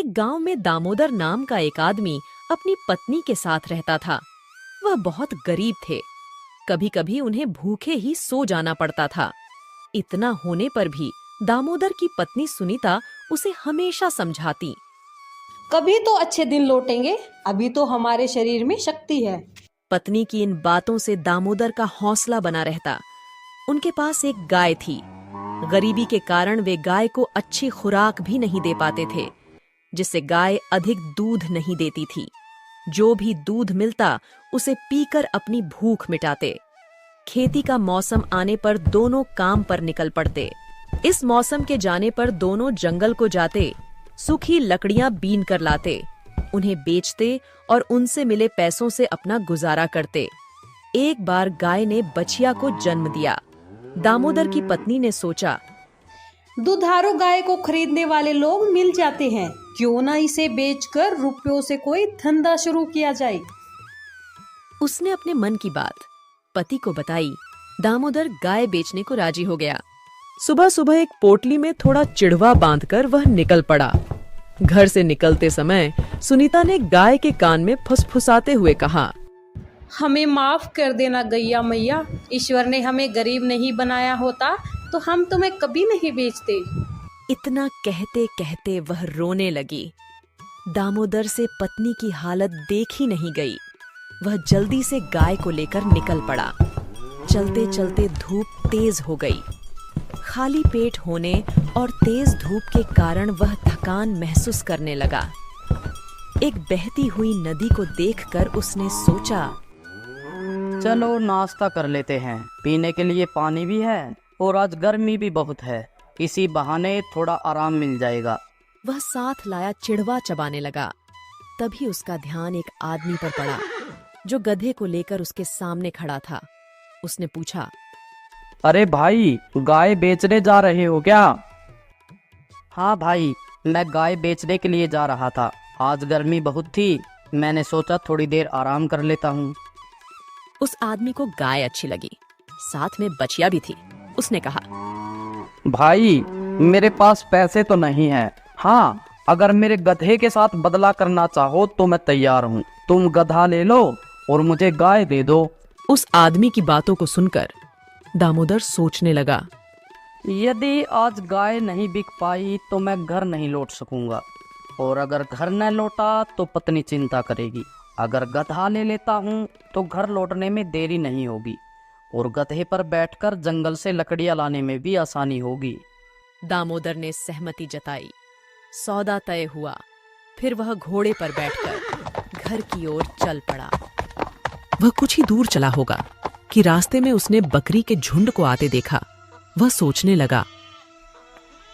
एक गांव में दामोदर नाम का एक आदमी अपनी पत्नी के साथ रहता था। वह बहुत गरीब थे। कभी कभी उन्हें भूखे ही सो जाना पड़ता था। इतना होने पर भी दामोदर की पत्नी सुनीता उसे हमेशा समझाती। कभी तो अच्छे दिन लौटेंगे, अभी तो हमारे शरीर में शक्ति है। पत्नी की इन बातों से दामोदर का हौसला बना रहता। उनके पास एक गाय थी। गरीबी के कारण वे गाय को अच्छी खुराक भी नहीं दे पाते थे, जिससे गाय अधिक दूध नहीं देती थी। जो भी दूध मिलता उसे पीकर अपनी भूख मिटाते। खेती का मौसम आने पर दोनों काम पर निकल पड़ते। इस मौसम के जाने पर दोनों जंगल को जाते, सूखी लकड़ियां बीन कर लाते, उन्हें बेचते और उनसे मिले पैसों से अपना गुजारा करते। एक बार गाय ने बछिया को जन्म दिया। दामोदर की पत्नी ने सोचा, दुधारू गाय को खरीदने वाले लोग मिल जाते हैं, क्यों ना इसे बेचकर रुपयों से कोई धंधा शुरू किया जाए। उसने अपने मन की बात पति को बताई। दामोदर गाय बेचने को राजी हो गया। सुबह सुबह एक पोटली में थोड़ा चिड़वा बांधकर वह निकल पड़ा। घर से निकलते समय सुनीता ने गाय के कान में फुसफुसाते हुए कहा, हमें माफ कर देना गैया मैया, ईश्वर ने हमें गरीब नहीं बनाया होता तो हम तुम्हें कभी नहीं बेचते। इतना कहते कहते वह रोने लगी। दामोदर से पत्नी की हालत देखी नहीं गई। वह जल्दी से गाय को लेकर निकल पड़ा। चलते चलते धूप तेज हो गई। खाली पेट होने और तेज धूप के कारण वह थकान महसूस करने लगा। एक बहती हुई नदी को देखकर उसने सोचा, चलो नाश्ता कर लेते हैं, पीने के लिए पानी भी है और आज गर्मी भी बहुत है, इसी बहाने थोड़ा आराम मिल जाएगा। वह साथ लाया चिड़वा चबाने लगा। तभी उसका ध्यान एक आदमी पर पड़ा जो गधे को लेकर उसके सामने खड़ा था। उसने पूछा, अरे भाई, गाय बेचने जा रहे हो क्या? हाँ भाई, मैं गाय बेचने के लिए जा रहा था। आज गर्मी बहुत थी, मैंने सोचा थोड़ी देर आराम कर लेता हूँ। उस आदमी को गाय अच्छी लगी, साथ में बछिया भी थी। उसने कहा, भाई, मेरे पास पैसे तो नहीं है। हाँ, अगर मेरे गधे के साथ बदला करना चाहो तो मैं तैयार हूँ। तुम गधा ले लो और मुझे गाय दे दो। उस आदमी की बातों को सुनकर दामोदर सोचने लगा, यदि आज गाय नहीं बिक पाई तो मैं घर नहीं लौट सकूंगा, और अगर घर न लौटा तो पत्नी चिंता करेगी। अगर गधा ले लेता हूँ तो घर लौटने में देरी नहीं होगी और गधे पर बैठकर जंगल से लकड़ियां लाने में भी आसानी होगी। दामोदर ने सहमति जताई। सौदा तय हुआ। फिर वह घोड़े पर बैठकर घर की ओर चल पड़ा। वह कुछ ही दूर चला होगा कि रास्ते में उसने बकरी के झुंड को आते देखा। वह सोचने लगा,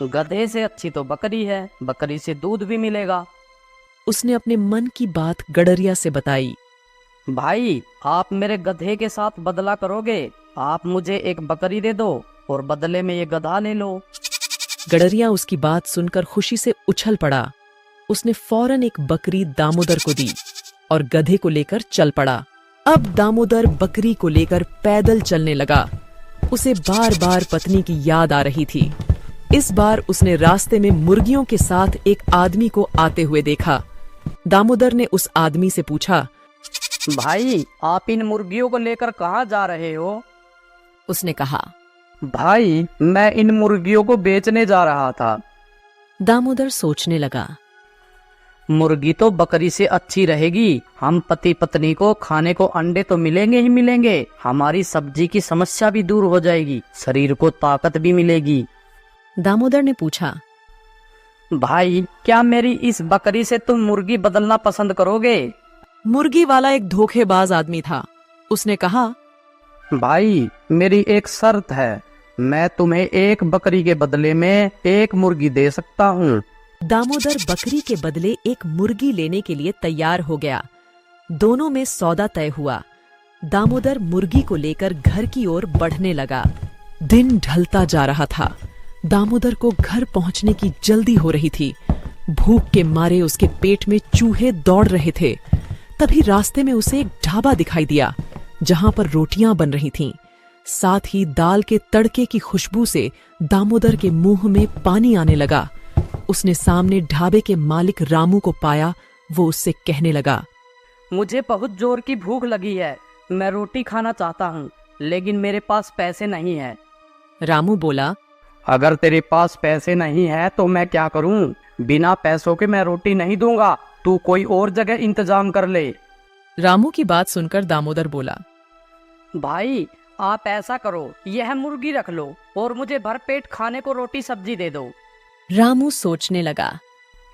गधे से अच्छी तो बकरी है, बकरी से दूध भी मिलेगा। उसने अपने मन की बात गडरिया से बताई। भाई, आप मेरे गधे के साथ बदला करोगे? आप मुझे एक बकरी दे दो और बदले में ये गधा ले लो। गडरिया उसकी बात सुनकर खुशी से उछल पड़ा। उसने फौरन एक बकरी दामोदर को दी और गधे को लेकर चल पड़ा। अब दामोदर बकरी को लेकर पैदल चलने लगा। उसे बार बार पत्नी की याद आ रही थी। इस बार उसने रास्ते में मुर्गियों के साथ एक आदमी को आते हुए देखा। दामोदर ने उस आदमी से पूछा, भाई, आप इन मुर्गियों को लेकर कहाँ जा रहे हो? उसने कहा, भाई, मैं इन मुर्गियों को बेचने जा रहा था। दामोदर सोचने लगा, मुर्गी तो बकरी से अच्छी रहेगी। हम पति पत्नी को खाने को अंडे तो मिलेंगे ही मिलेंगे, हमारी सब्जी की समस्या भी दूर हो जाएगी, शरीर को ताकत भी मिलेगी। दामोदर ने पूछा, भाई, क्या मेरी इस बकरी से तुम मुर्गी बदलना पसंद करोगे? मुर्गी वाला एक धोखेबाज आदमी था। उसने कहा, भाई, मेरी एक शर्त है, मैं तुम्हें एक बकरी के बदले में एक मुर्गी दे सकता हूँ। दामोदर बकरी के बदले एक मुर्गी लेने के लिए तैयार हो गया। दोनों में सौदा तय हुआ। दामोदर मुर्गी को लेकर घर की ओर बढ़ने लगा। दिन ढलता जा रहा था। दामोदर को घर पहुंचने की जल्दी हो रही थी। भूख के मारे उसके पेट में चूहे दौड़ रहे थे। तभी रास्ते में उसे एक ढाबा दिखाई दिया जहां पर रोटियां बन रही थीं। साथ ही दाल के तड़के की खुशबू से दामोदर के मुंह में पानी आने लगा। उसने सामने ढाबे के मालिक रामू को पाया, वो उससे कहने लगा, मुझे बहुत जोर की भूख लगी है, मैं रोटी खाना चाहता हूँ, लेकिन मेरे पास पैसे नहीं है। रामू बोला, अगर तेरे पास पैसे नहीं है तो मैं क्या करूँ? बिना पैसों के मैं रोटी नहीं दूंगा, तू कोई और जगह इंतजाम कर ले। रामू की बात सुनकर दामोदर बोला, भाई आप ऐसा करो, यह मुर्गी रख लो और मुझे भरपेट खाने को रोटी सब्जी दे दो। रामू सोचने लगा।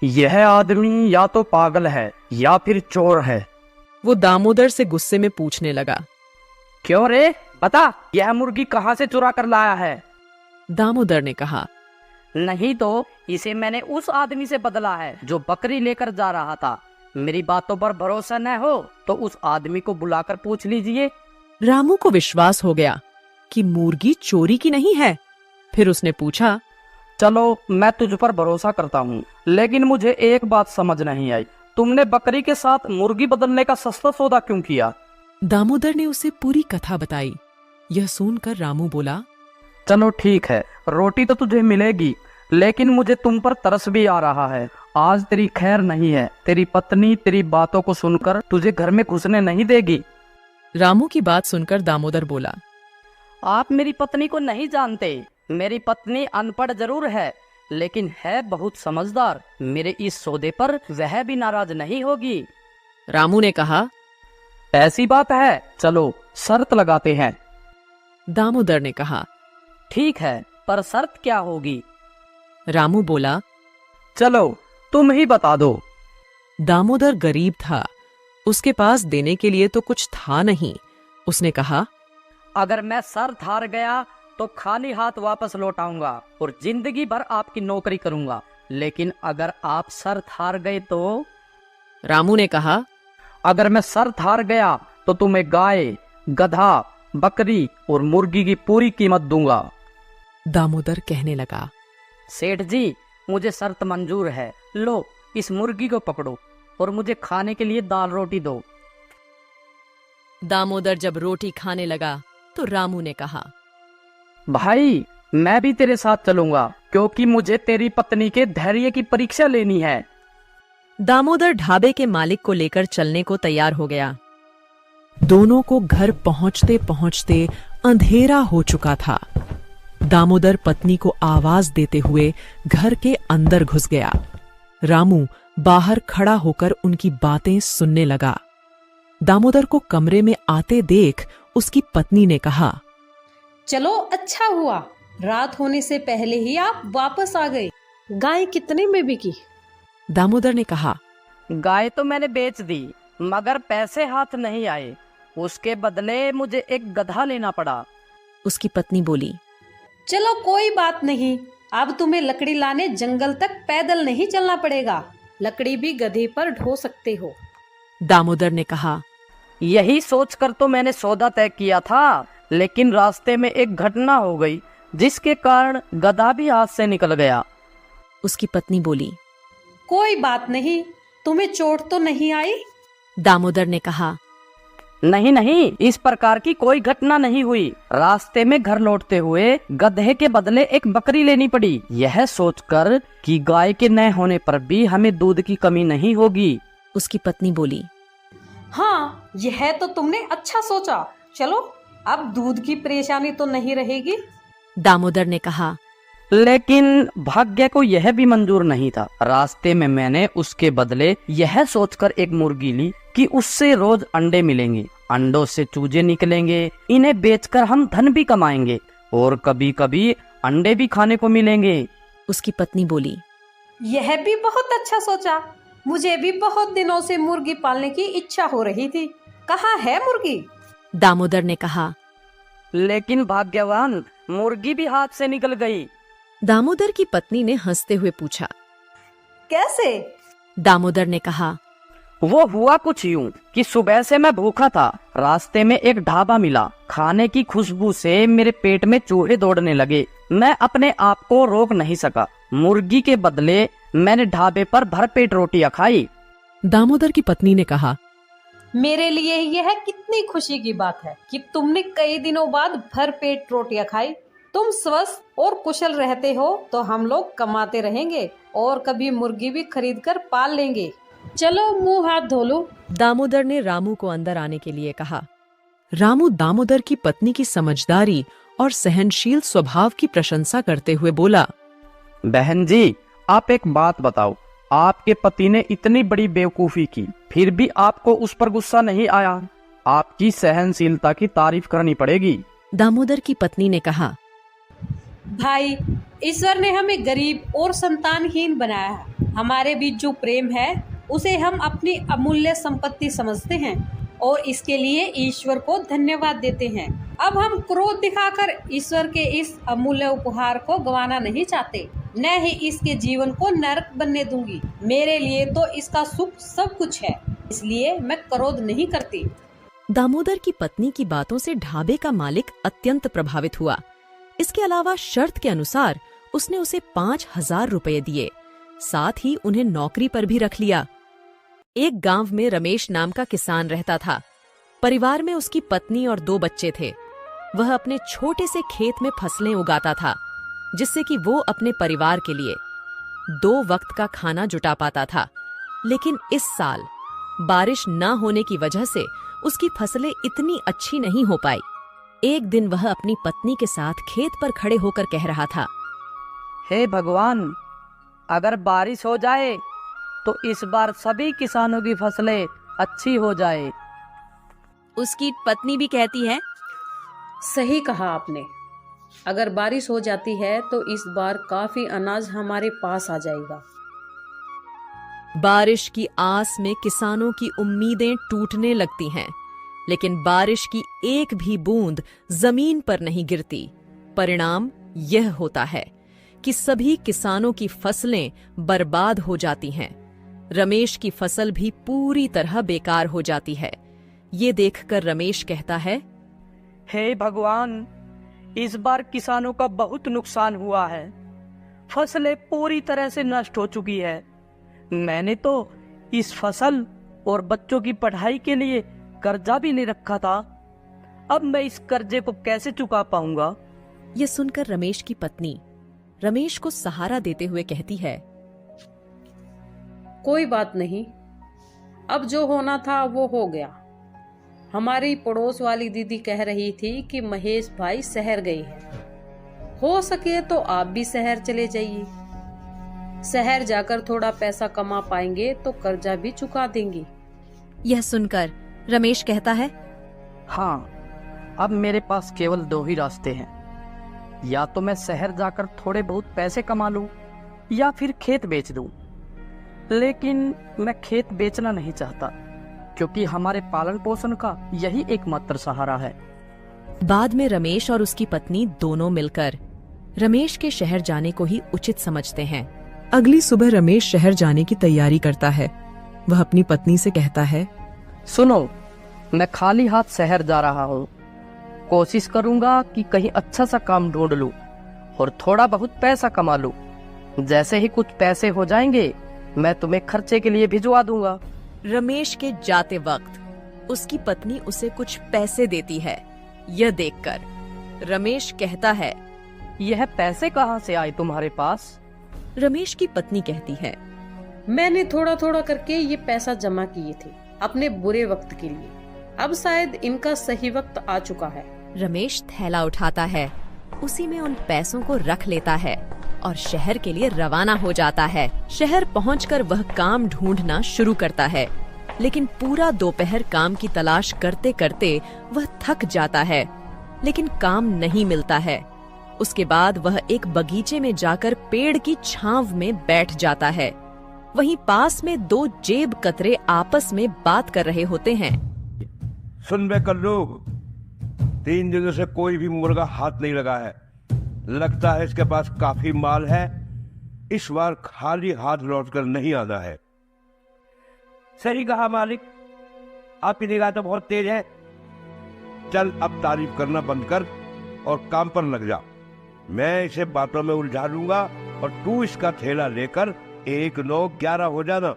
यह आदमी या तो पागल है या फिर चोर है। वो दामोदर से गुस्से में पूछने लगा, क्यों रे, बता यह मुर्गी कहाँ से चुरा कर लाया है? दामोदर ने कहा, नहीं तो इसे मैंने उस आदमी से बदला है जो बकरी लेकर जा रहा था। मेरी बातों पर भरोसा न हो तो उस आदमी को बुलाकर पूछ लीजिए। रामू को विश्वास हो गया कि मुर्गी चोरी की नहीं है। फिर उसने पूछा, चलो मैं तुझ पर भरोसा करता हूँ, लेकिन मुझे एक बात समझ नहीं आई, तुमने बकरी के साथ मुर्गी बदलने का सस्ता सौदा क्यों किया? दामोदर ने उसे पूरी कथा बताई। यह सुनकर रामू बोला, चलो ठीक है, रोटी तो तुझे मिलेगी, लेकिन मुझे तुम पर तरस भी आ रहा है। आज तेरी खैर नहीं है, तेरी पत्नी तेरी बातों को सुनकर तुझे घर में घुसने नहीं देगी। रामू की बात सुनकर दामोदर बोला, आप मेरी पत्नी को नहीं जानते। मेरी पत्नी अनपढ़ जरूर है, लेकिन है बहुत समझदार। मेरे इस सौदे पर वह भी नाराज नहीं होगी। रामू ने कहा, ऐसी बात है, चलो शर्त लगाते हैं। दामोदर ने कहा, ठीक है, पर शर्त क्या होगी? रामू बोला, चलो तुम ही बता दो। दामोदर गरीब था, उसके पास देने के लिए तो कुछ था नहीं। उसने कहा, अगर मैं शर्त हार गया तो खाली हाथ वापस लौट आऊंगा और जिंदगी भर आपकी नौकरी करूंगा, लेकिन अगर आप शर्त हार गए तो? रामू ने कहा, अगर मैं शर्त हार गया तो तुम्हें गाय, गधा, बकरी और मुर्गी की पूरी कीमत दूंगा। दामोदर कहने लगा, सेठ जी मुझे शर्त मंजूर है, लो इस मुर्गी को पकड़ो और मुझे खाने के लिए दाल रोटी दो। दामोदर जब रोटी खाने लगा तो रामू ने कहा, भाई मैं भी तेरे साथ चलूंगा, क्योंकि मुझे तेरी पत्नी के धैर्य की परीक्षा लेनी है। दामोदर ढाबे के मालिक को लेकर चलने को तैयार हो गया। दोनों को घर पहुंचते पहुंचते अंधेरा हो चुका था। दामोदर पत्नी को आवाज देते हुए घर के अंदर घुस गया। रामू बाहर खड़ा होकर उनकी बातें सुनने लगा। दामोदर को कमरे में आते देख उसकी पत्नी ने कहा, चलो अच्छा हुआ, रात होने से पहले ही आप वापस आ गए। गाय कितने में बिकी? दामोदर ने कहा, गाय तो मैंने बेच दी, मगर पैसे हाथ नहीं आए। उसके बदले मुझे एक गधा लेना पड़ा। उसकी पत्नी बोली, चलो कोई बात नहीं, अब तुम्हें लकड़ी लाने जंगल तक पैदल नहीं चलना पड़ेगा, लकड़ी भी गधे पर ढो सकते हो। दामोदर ने कहा, यही सोचकर तो मैंने सौदा तय किया था, लेकिन रास्ते में एक घटना हो गई जिसके कारण गधा भी हाथ से निकल गया। उसकी पत्नी बोली, कोई बात नहीं, तुम्हें चोट तो नहीं आई? दामोदर ने कहा, नहीं नहीं, इस प्रकार की कोई घटना नहीं हुई। रास्ते में घर लौटते हुए गधे के बदले एक बकरी लेनी पड़ी, यह सोचकर कि गाय के न होने पर भी हमें दूध की कमी नहीं होगी। उसकी पत्नी बोली, हाँ यह तो तुमने अच्छा सोचा, चलो अब दूध की परेशानी तो नहीं रहेगी। दामोदर ने कहा, लेकिन भाग्य को यह भी मंजूर नहीं था। रास्ते में मैंने उसके बदले यह सोचकर एक मुर्गी ली कि उससे रोज अंडे मिलेंगे, अंडों से चूजे निकलेंगे, इन्हें बेचकर हम धन भी कमाएंगे और कभी कभी अंडे भी खाने को मिलेंगे। उसकी पत्नी बोली, यह भी बहुत अच्छा सोचा, मुझे भी बहुत दिनों से मुर्गी पालने की इच्छा हो रही थी, कहाँ है मुर्गी? दामोदर ने कहा, लेकिन भाग्यवान मुर्गी भी हाथ से निकल गई। दामोदर की पत्नी ने हंसते हुए पूछा, कैसे? दामोदर ने कहा, वो हुआ कुछ यूं कि सुबह से मैं भूखा था, रास्ते में एक ढाबा मिला, खाने की खुशबू से मेरे पेट में चूहे दौड़ने लगे, मैं अपने आप को रोक नहीं सका, मुर्गी के बदले मैंने ढाबे पर भरपेट रोटियां खाई। दामोदर की पत्नी ने कहा, मेरे लिए यह कितनी खुशी की बात है कि तुमने कई दिनों बाद भरपेट रोटियां खाई। तुम स्वस्थ और कुशल रहते हो तो हम लोग कमाते रहेंगे और कभी मुर्गी भी खरीद कर पाल लेंगे। चलो मुंह हाथ धो लो। दामोदर ने रामू को अंदर आने के लिए कहा। रामू दामोदर की पत्नी की समझदारी और सहनशील स्वभाव की प्रशंसा करते हुए बोला, बहन जी, आप एक बात बताओ, आपके पति ने इतनी बड़ी बेवकूफी की, फिर भी आपको उस पर गुस्सा नहीं आया? आपकी सहनशीलता की तारीफ करनी पड़ेगी। दामोदर की पत्नी ने कहा, भाई, ईश्वर ने हमें गरीब और संतानहीन बनाया है। हमारे बीच जो प्रेम है उसे हम अपनी अमूल्य संपत्ति समझते हैं और इसके लिए ईश्वर को धन्यवाद देते हैं। अब हम क्रोध दिखाकर ईश्वर के इस अमूल्य उपहार को गंवाना नहीं चाहते, न ही इसके जीवन को नरक बनने दूंगी। मेरे लिए तो इसका सुख सब कुछ है, इसलिए मैं क्रोध नहीं करती। दामोदर की पत्नी की बातों से ढाबे का मालिक अत्यंत प्रभावित हुआ। इसके अलावा शर्त के अनुसार उसने उसे 5,000 रुपए दिए, साथ ही उन्हें नौकरी पर भी रख लिया। एक गांव में रमेश नाम का किसान रहता था। परिवार में उसकी पत्नी और 2 बच्चे थे। वह अपने छोटे से खेत में फसलें उगाता था, जिससे कि वो अपने परिवार के लिए 2 वक्त का खाना जुटा पाता था। लेकिन इस साल बारिश न होने की वजह से उसकी फसलें इतनी अच्छी नहीं हो पाई। एक दिन वह अपनी पत्नी के साथ खेत पर खड़े होकर कह रहा था, हे भगवान, अगर बारिश हो जाए तो इस बार सभी किसानों की फसलें अच्छी हो जाए। उसकी पत्नी भी कहती है, सही कहा आपने। अगर बारिश हो जाती है तो इस बार काफी अनाज हमारे पास आ जाएगा। बारिश की आस में किसानों की उम्मीदें टूटने लगती हैं, लेकिन बारिश की एक भी बूंद जमीन पर नहीं गिरती। परिणाम यह होता है कि सभी किसानों की फसलें बर्बाद हो जाती हैं। रमेश की फसल भी पूरी तरह बेकार हो जाती है। ये देखकर रमेश कहता है, हे भगवान, इस बार किसानों का बहुत नुकसान हुआ है। फसलें पूरी तरह से नष्ट हो चुकी है। मैंने तो इस फसल और बच्चों की पढ़ाई के लिए कर्जा भी नहीं रखा था। अब मैं इस कर्जे को कैसे चुका पाऊंगा? यह सुनकर रमेश की पत्नी रमेश को सहारा देते हुए कहती है, कोई बात नहीं, अब जो होना था वो हो गया। हमारी पड़ोस वाली दीदी कह रही थी कि महेश भाई शहर गए हैं। हो सके तो आप भी शहर चले जाइए। शहर जाकर थोड़ा पैसा कमा पाएंगे तो कर्जा भी चुका देंगे। यह सुनकर रमेश कहता है, हाँ, अब मेरे पास केवल 2 ही रास्ते हैं। या तो मैं शहर जाकर थोड़े बहुत पैसे कमा लूं या फिर खेत बेच दूं। लेकिन मैं खेत बेचना नहीं चाहता, क्योंकि हमारे पालन पोषण का यही एकमात्र सहारा है। बाद में रमेश और उसकी पत्नी दोनों मिलकर रमेश के शहर जाने को ही उचित समझते हैं। अगली सुबह रमेश शहर जाने की तैयारी करता है। वह अपनी पत्नी से कहता है, सुनो, मैं खाली हाथ शहर जा रहा हूँ। कोशिश करूंगा कि कहीं अच्छा सा काम ढूंढ लूं और थोड़ा बहुत पैसा कमा लूं। जैसे ही कुछ पैसे हो जाएंगे मैं तुम्हें खर्चे के लिए भिजवा दूंगा। रमेश के जाते वक्त उसकी पत्नी उसे कुछ पैसे देती है। यह देखकर रमेश कहता है, यह पैसे कहाँ से आए तुम्हारे पास? रमेश की पत्नी कहती है, मैंने थोड़ा थोड़ा करके ये पैसा जमा किए थे अपने बुरे वक्त के लिए। अब शायद इनका सही वक्त आ चुका है। रमेश थैला उठाता है, उसी में उन पैसों को रख लेता है और शहर के लिए रवाना हो जाता है। शहर पहुंचकर वह काम ढूंढना शुरू करता है, लेकिन पूरा दोपहर काम की तलाश करते करते वह थक जाता है, लेकिन काम नहीं मिलता है। उसके बाद वह एक बगीचे में जाकर पेड़ की छांव में बैठ जाता है। वहीं पास में 2 जेब कतरे आपस में बात कर रहे होते हैं। सुन बे कल्लू, 3 दिनों से कोई भी मुर्गा हाथ नहीं लगा है। लगता है इसके पास काफी माल है। इस बार खाली हाथ लौटकर नहीं आना है। सही कहा मालिक, आपकी निगाह तो बहुत तेज है। चल अब तारीफ करना बंद कर और काम पर लग जा। मैं इसे बातों में उलझा लूंगा और तू इसका थैला लेकर 1, 9, 11 हो जाना।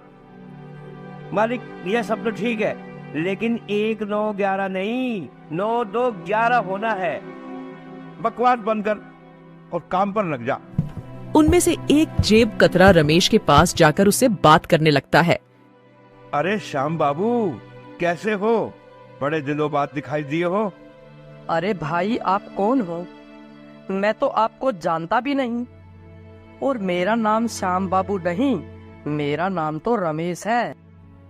मालिक, यह सब तो ठीक है, लेकिन 1, 9, 11 नहीं, 9, 2, 11 होना है। बकवास बंद कर, और काम पर लग जा। उनमें से एक जेब कतरा रमेश के पास जाकर उससे बात करने लगता है। अरे श्याम बाबू, कैसे हो? बड़े दिनों बाद दिखाई दिए हो। अरे भाई, आप कौन हो? मैं तो आपको जानता भी नहीं। और मेरा नाम श्याम बाबू नहीं, मेरा नाम तो रमेश है।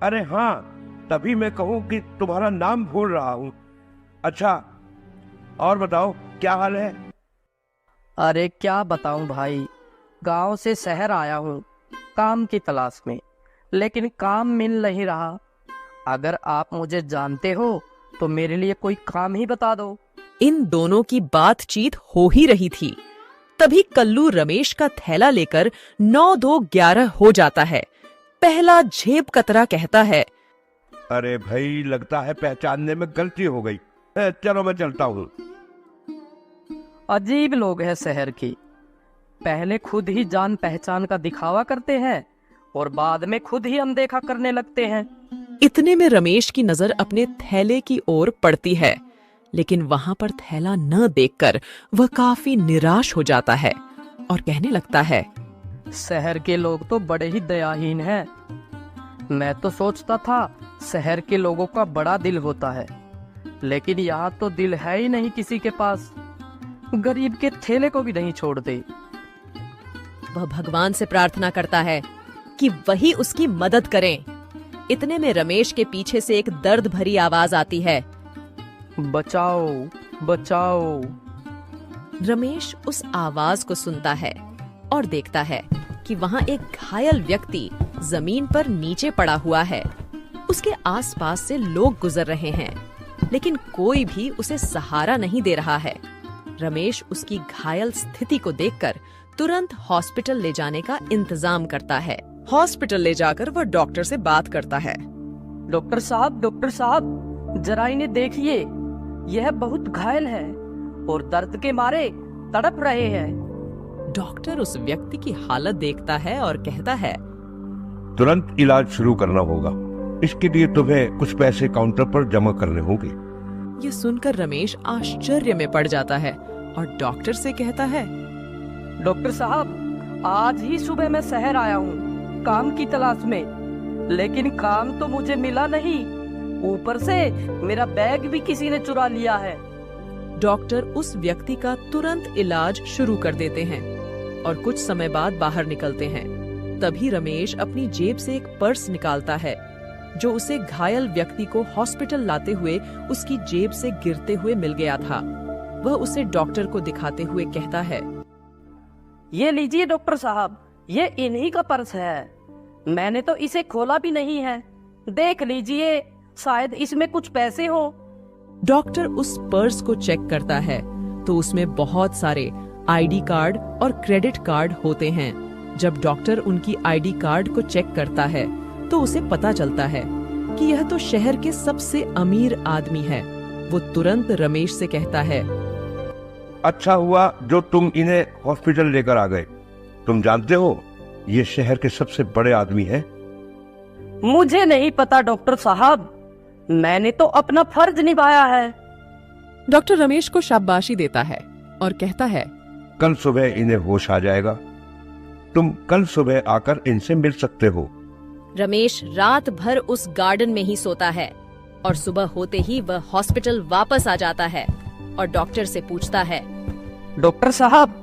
अरे हाँ, तभी मैं कहूँ कि तुम्हारा नाम भूल रहा हूँ। अच्छा, और बताओ क्या हाल है? अरे क्या बताऊं भाई, गांव से शहर आया हूँ काम की तलाश में, लेकिन काम मिल नहीं रहा। अगर आप मुझे जानते हो तो मेरे लिए कोई काम ही बता दो। इन दोनों की बातचीत हो ही रही थी, तभी कल्लू रमेश का थैला लेकर 9-2-11 हो जाता है। पहला जेब कतरा कहता है, अरे भाई, लगता है पहचानने में गलती हो गई। चलो मैं चलता हूँ। अजीब लोग हैं शहर की, पहले खुद ही जान पहचान का दिखावा करते हैं और बाद में खुद ही अनदेखा करने लगते हैं। इतने में रमेश की नजर अपने थैले की ओर पड़ती है, लेकिन वहां पर थैला न देखकर वह काफी निराश हो जाता है और कहने लगता है, शहर के लोग तो बड़े ही दयाहीन हैं। मैं तो सोचता था शहर के लोगों का बड़ा दिल होता है, लेकिन यहाँ तो दिल है ही नहीं किसी के पास। गरीब के थैले को भी नहीं छोड़ते। वह भगवान से प्रार्थना करता है कि वही उसकी मदद करें। इतने में रमेश के पीछे से एक दर्द भरी आवाज आती है, बचाओ बचाओ। रमेश उस आवाज को सुनता है और देखता है कि वहां एक घायल व्यक्ति जमीन पर नीचे पड़ा हुआ है। उसके आसपास से लोग गुजर रहे हैं, लेकिन कोई भी उसे सहारा नहीं दे रहा है। रमेश उसकी घायल स्थिति को देखकर तुरंत हॉस्पिटल ले जाने का इंतजाम करता है। हॉस्पिटल ले जाकर वह डॉक्टर से बात करता है। डॉक्टर साहब, जरा इन्हें देखिए, यह बहुत घायल है और दर्द के मारे तड़प रहे हैं। डॉक्टर उस व्यक्ति की हालत देखता है और कहता है, तुरंत इलाज शुरू करना होगा। इसके लिए तुम्हें कुछ पैसे काउंटर पर जमा करने होंगे। ये सुनकर रमेश आश्चर्य में पड़ जाता है और डॉक्टर से कहता है, डॉक्टर साहब, आज ही सुबह मैं शहर आया हूँ काम की तलाश में, लेकिन काम तो मुझे मिला नहीं। ऊपर से मेरा बैग भी किसी ने चुरा लिया है। डॉक्टर उस व्यक्ति का तुरंत इलाज शुरू कर देते हैं और कुछ समय बाद बाहर निकलते हैं। तभी रमेश अपनी जेब से एक पर्स निकालता है, जो उसे घायल व्यक्ति को हॉस्पिटल लाते हुए उसकी जेब से गिरते हुए मिल गया था। वह उसे डॉक्टर को दिखाते हुए कहता है, ये लीजिए डॉक्टर साहब, ये इन्हीं का पर्स है। मैंने तो इसे खोला भी नहीं है, देख लीजिए, शायद इसमें कुछ पैसे हो। डॉक्टर उस पर्स को चेक करता है तो उसमें बहुत सारे आईडी कार्ड और क्रेडिट कार्ड होते हैं। जब डॉक्टर उनकी आईडी कार्ड को चेक करता है तो उसे पता चलता है कि यह तो शहर के सबसे अमीर आदमी है। वो तुरंत रमेश से कहता है, अच्छा हुआ जो तुम इन्हें हॉस्पिटल लेकर आ गए। तुम जानते हो, ये शहर के सबसे बड़े आदमी हैं। मुझे नहीं पता डॉक्टर साहब, मैंने तो अपना फर्ज निभाया है। डॉक्टर रमेश को शाबाशी देता है और कहता है, कल सुबह इन्हें होश आ जाएगा। तुम कल सुबह आकर इनसे मिल सकते हो। रमेश रात भर उस गार्डन में ही सोता है और सुबह होते ही वह हॉस्पिटल वापस आ जाता है और डॉक्टर से पूछता है, डॉक्टर साहब,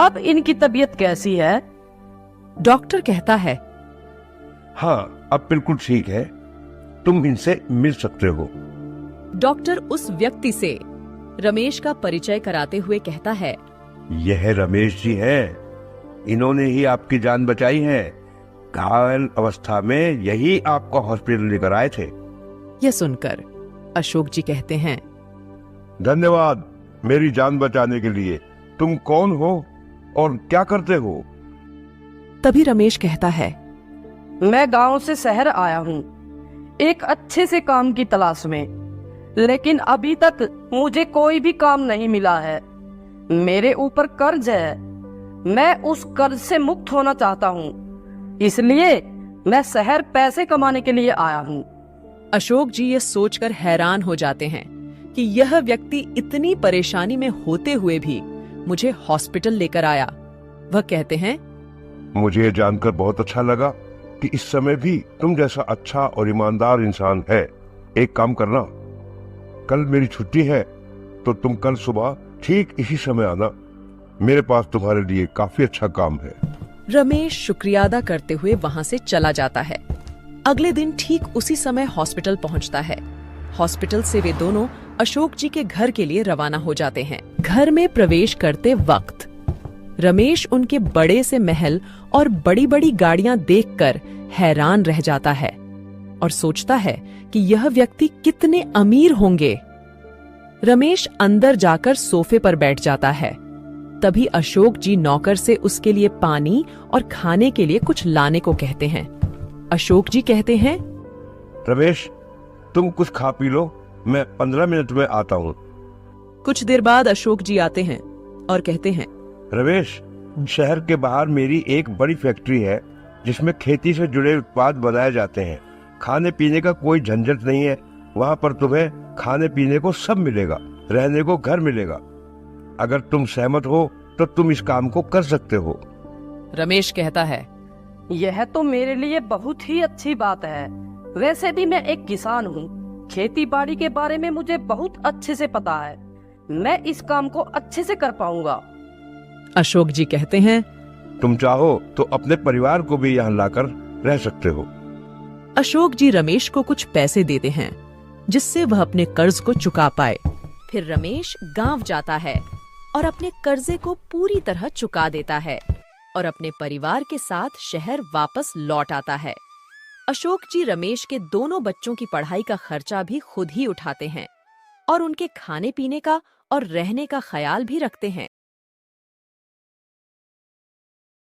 अब इनकी तबीयत कैसी है? डॉक्टर कहता है, हाँ, अब बिल्कुल ठीक है, तुम इनसे मिल सकते हो। डॉक्टर उस व्यक्ति से रमेश का परिचय कराते हुए कहता है, यह रमेश जी हैं। इन्होंने ही आपकी जान बचाई है। घायल अवस्था में यही आपको हॉस्पिटल लेकर आए थे। यह सुनकर अशोक जी कहते हैं, धन्यवाद मेरी जान बचाने के लिए। तुम कौन हो और क्या करते हो? तभी रमेश कहता है, मैं गांव से शहर आया हूँ एक अच्छे से काम की तलाश में, लेकिन अभी तक मुझे कोई भी काम नहीं मिला है। मेरे ऊपर कर्ज है, मैं उस कर्ज से मुक्त होना चाहता हूँ, इसलिए मैं शहर पैसे कमाने के लिए आया हूँ। अशोक जी ये सोचकर हैरान हो जाते हैं कि यह व्यक्ति इतनी परेशानी में होते हुए भी मुझे हॉस्पिटल लेकर आया। वह कहते हैं, मुझे ये जानकर बहुत अच्छा लगा कि इस समय भी तुम जैसा अच्छा और ईमानदार इंसान है। एक काम करना, कल मेरी छुट्टी है तो तुम कल सुबह ठीक इसी समय आना। मेरे पास तुम्हारे लिए काफी अच्छा काम है। रमेश शुक्रिया अदा करते हुए वहां से चला जाता है। अगले दिन ठीक उसी समय हॉस्पिटल पहुंचता है। हॉस्पिटल से वे दोनों अशोक जी के घर के लिए रवाना हो जाते हैं। घर में प्रवेश करते वक्त रमेश उनके बड़े से महल और बड़ी बड़ी गाड़ियां देखकर हैरान रह जाता है और सोचता है कि यह व्यक्ति कितने अमीर होंगे। रमेश अंदर जाकर सोफे पर बैठ जाता है। तभी अशोक जी नौकर से उसके लिए पानी और खाने के लिए कुछ लाने को कहते हैं। अशोक जी कहते हैं, रमेश, तुम कुछ खा पी लो, मैं 15 मिनट में आता हूँ। कुछ देर बाद अशोक जी आते हैं और कहते हैं, रमेश, शहर के बाहर मेरी एक बड़ी फैक्ट्री है जिसमें खेती से जुड़े उत्पाद बनाए जाते हैं। खाने पीने का कोई झंझट नहीं है। वहाँ पर तुम्हें खाने पीने को सब मिलेगा, रहने को घर मिलेगा। अगर तुम सहमत हो तो तुम इस काम को कर सकते हो। रमेश कहता है, यह तो मेरे लिए बहुत ही अच्छी बात है। वैसे भी मैं एक किसान हूँ। खेती बाड़ी के बारे में मुझे बहुत अच्छे से पता है। मैं इस काम को अच्छे से कर पाऊंगा। अशोक जी कहते हैं, तुम चाहो तो अपने परिवार को भी यहाँ लाकर रह सकते हो। अशोक जी रमेश को कुछ पैसे देते हैं जिससे वह अपने कर्ज को चुका पाए। फिर रमेश गांव जाता है और अपने कर्जे को पूरी तरह चुका देता है और अपने परिवार के साथ शहर वापस लौट आता है। अशोक जी रमेश के दोनों बच्चों की पढ़ाई का खर्चा भी खुद ही उठाते हैं और उनके खाने पीने का और रहने का ख्याल भी रखते हैं।